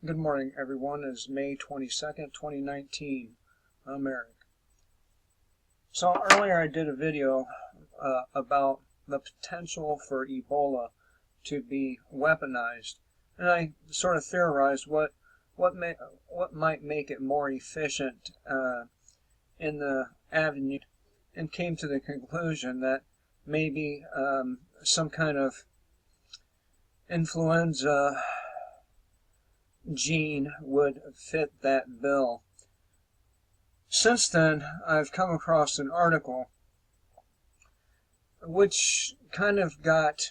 Good morning, everyone. It is May 22nd, 2019. I'm Eric. So earlier I did a video about the potential for Ebola to be weaponized, and I sort of theorized what might make it more efficient in the avenue, and came to the conclusion that maybe some kind of influenza gene would fit that bill. Since then, I've come across an article which kind of got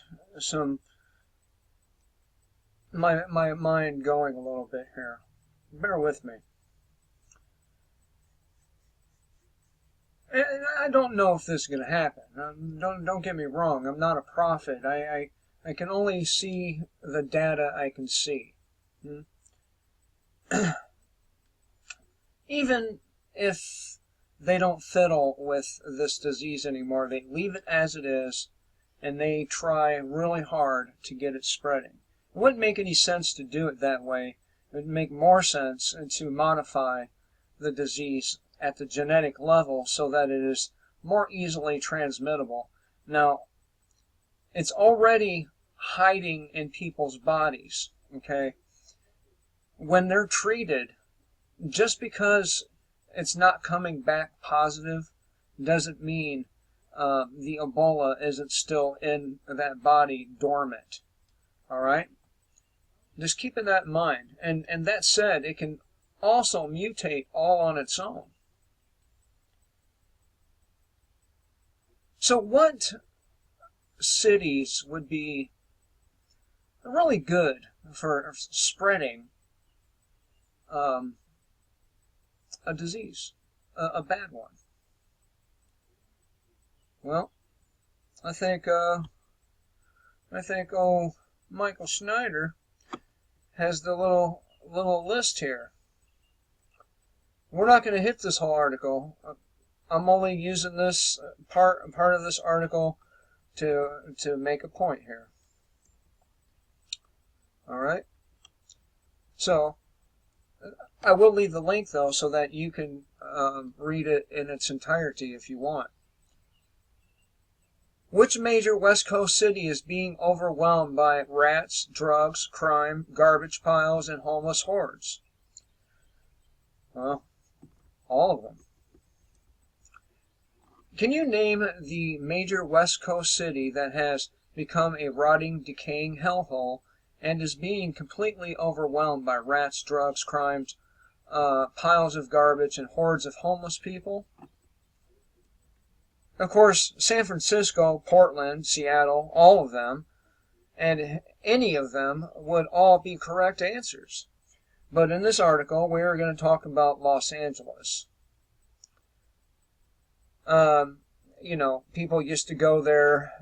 my mind going a little bit here. Bear with me. And I don't know if this is going to happen. Don't get me wrong. I'm not a prophet. I can only see the data I can see. Even if they don't fiddle with this disease anymore, they leave it as it is, and they try really hard to get it spreading. It wouldn't make any sense to do it that way. It would make more sense to modify the disease at the genetic level so that it is more easily transmittable. Now, it's already hiding in people's bodies, okay? When they're treated, just because it's not coming back positive doesn't mean the Ebola isn't still in that body dormant. All right? Just keeping that in mind. And that said, it can also mutate all on its own. So what cities would be really good for spreading a disease, a bad one? Well, I think Michael Schneider has the little list here. We're not going to hit this whole article. I'm only using this part of this article to make a point here. All right. So I will leave the link though, so that you can read it in its entirety if you want. Which major West Coast city is being overwhelmed by rats, drugs, crime, garbage piles, and homeless hordes? Well, all of them. Can you name the major West Coast city that has become a rotting, decaying hellhole and is being completely overwhelmed by rats, drugs, crimes, piles of garbage, and hordes of homeless people? Of course, San Francisco, Portland, Seattle, all of them, and any of them would all be correct answers. But in this article, we are going to talk about Los Angeles. People used to go there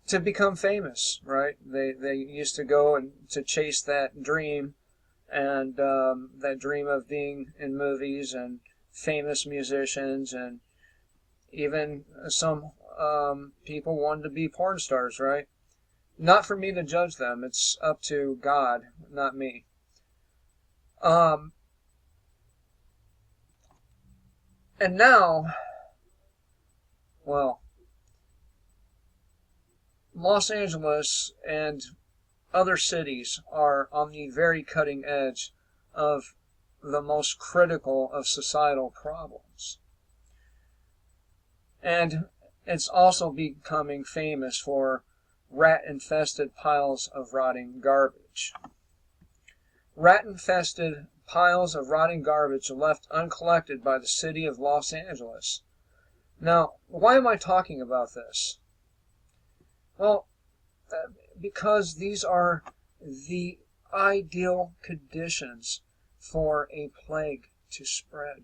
to become famous, right? They used to go and to chase that dream, and that dream of being in movies and famous musicians, and even some people wanted to be porn stars, right? Not for me to judge them. It's up to God, not me. And now, well, Los Angeles and other cities are on the very cutting edge of the most critical of societal problems. And it's also becoming famous for rat-infested piles of rotting garbage. Rat-infested piles of rotting garbage left uncollected by the city of Los Angeles. Now, why am I talking about this? Well, because these are the ideal conditions for a plague to spread.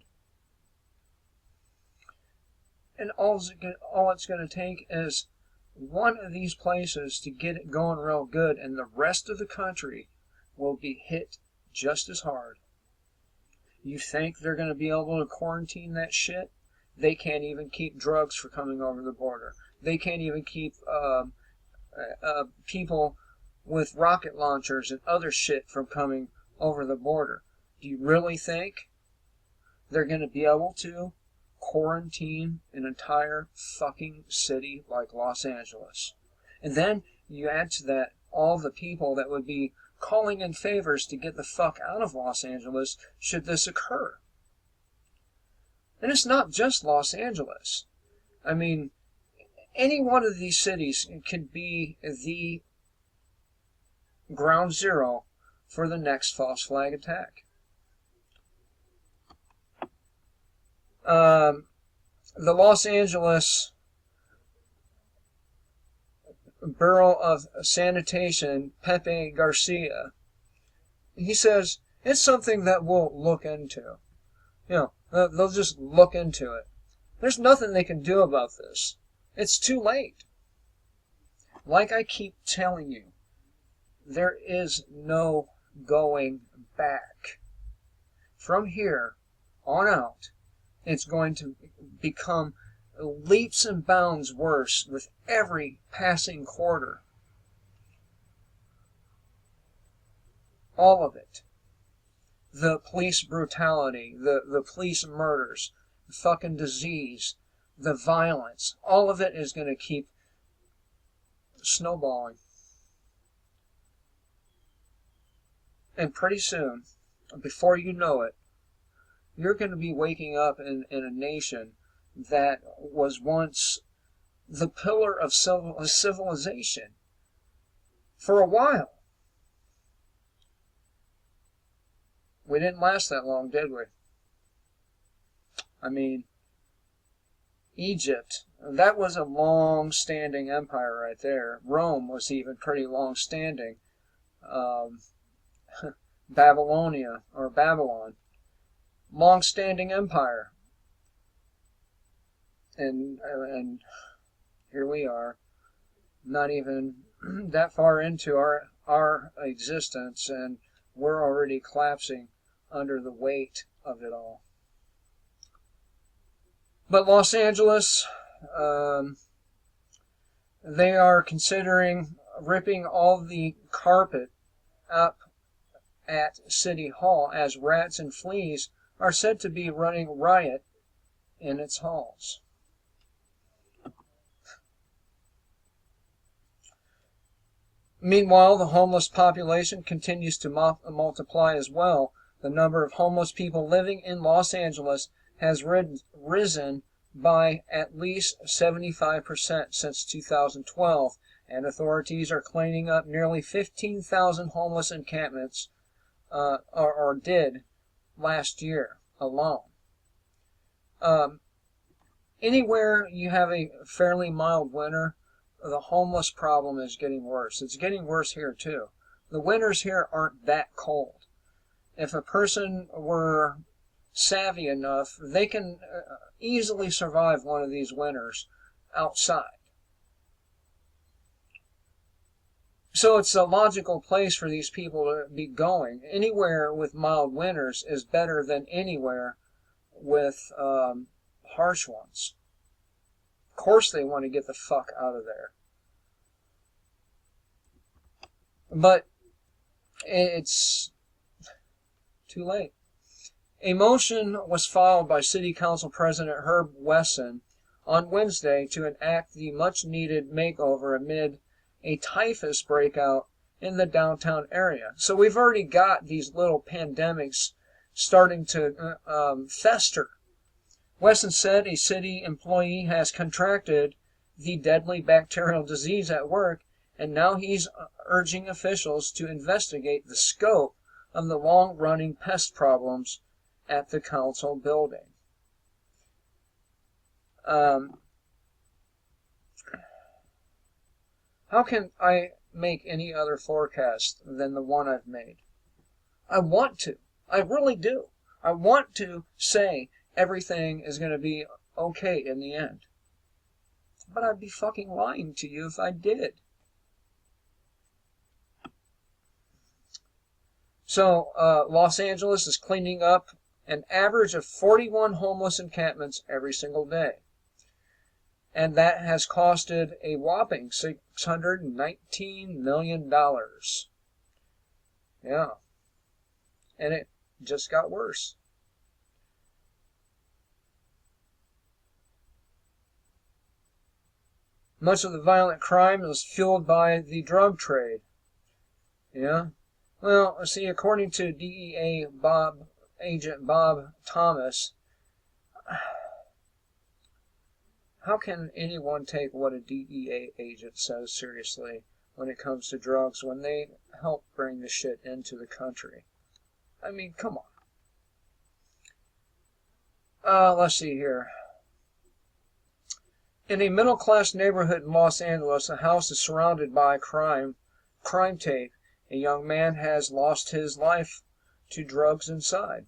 And all it's going to take is one of these places to get it going real good, and the rest of the country will be hit just as hard. You think they're going to be able to quarantine that shit? They can't even keep drugs from coming over the border. They can't even keep people with rocket launchers and other shit from coming over the border. Do you really think they're going to be able to quarantine an entire fucking city like Los Angeles? And then you add to that all the people that would be calling in favors to get the fuck out of Los Angeles should this occur. And it's not just Los Angeles. I mean, any one of these cities could be the ground zero for the next false flag attack. The Los Angeles Bureau of Sanitation, Pepe Garcia, he says it's something that we'll look into. They'll just look into it. There's nothing they can do about this. It's too late. Like I keep telling you, there is no going back. From here on out, it's going to become leaps and bounds worse with every passing quarter. All of it. The police brutality, the police murders, the fucking disease, the violence, all of it is going to keep snowballing. And pretty soon, before you know it, you're going to be waking up in a nation that was once the pillar of civilization for a while. We didn't last that long, did we? I mean, Egypt, that was a long-standing empire right there. Rome was even pretty long-standing. Babylonia, or Babylon, long-standing empire. And here we are, not even that far into our existence, and we're already collapsing under the weight of it all. But Los Angeles, they are considering ripping all the carpet up at City Hall, as rats and fleas are said to be running riot in its halls. Meanwhile, the homeless population continues to multiply as well. The number of homeless people living in Los Angeles has risen by at least 75% since 2012, and authorities are cleaning up nearly 15,000 homeless encampments, or did last year alone. Anywhere you have a fairly mild winter, the homeless problem is getting worse. It's getting worse here too. The winters here aren't that cold. If a person were savvy enough, they can easily survive one of these winters outside. So it's a logical place for these people to be going. Anywhere with mild winters is better than anywhere with harsh ones. Of course they want to get the fuck out of there. But it's too late. A motion was filed by City Council President Herb Wesson on Wednesday to enact the much-needed makeover amid a typhus breakout in the downtown area. So we've already got these little pandemics starting to fester. Wesson said a city employee has contracted the deadly bacterial disease at work, and now he's urging officials to investigate the scope of the long-running pest problems at the council building. How can I make any other forecast than the one I've made? I want to. I really do. I want to say everything is going to be okay in the end. But I'd be fucking lying to you if I did. So, Los Angeles is cleaning up an average of 41 homeless encampments every single day. And that has costed a whopping $619 million. Yeah. And it just got worse. Much of the violent crime is fueled by the drug trade. Yeah. Well, see, according to DEA agent Bob Thomas, how can anyone take what a DEA agent says seriously when it comes to drugs when they help bring the shit into the country? I mean, come on. Let's see here. In a middle-class neighborhood in Los Angeles, a house is surrounded by crime tape. A young man has lost his life to drugs inside.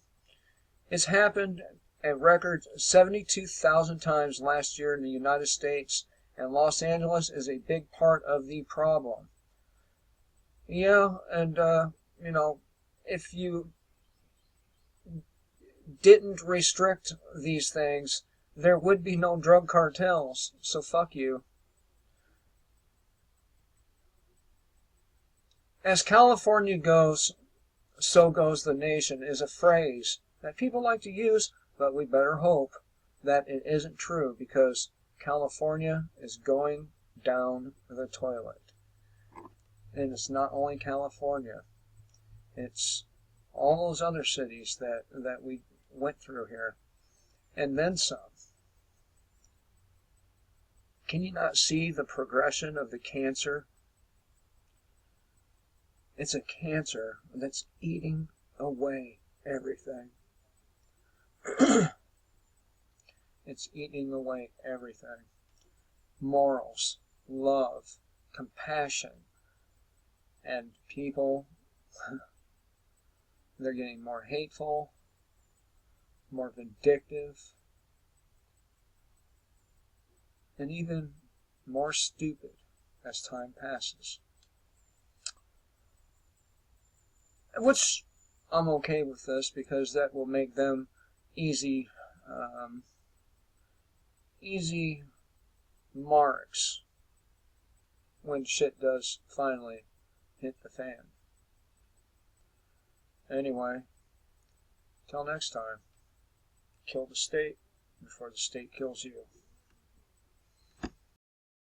It's happened a record 72,000 times last year in the United States, and Los Angeles is a big part of the problem. Yeah, and, if you didn't restrict these things, there would be no drug cartels, so fuck you. As California goes, so goes the nation is a phrase that people like to use, but we better hope that it isn't true because California is going down the toilet. And it's not only California, it's all those other cities that we went through here, and then some. Can you not see the progression of the cancer? It's a cancer that's eating away everything. It's eating away everything. Morals, love, compassion, and people, they're getting more hateful, more vindictive, and even more stupid as time passes. Which I'm okay with this because that will make them easy marks when shit does finally hit the fan. Anyway, till next time, kill the state before the state kills you.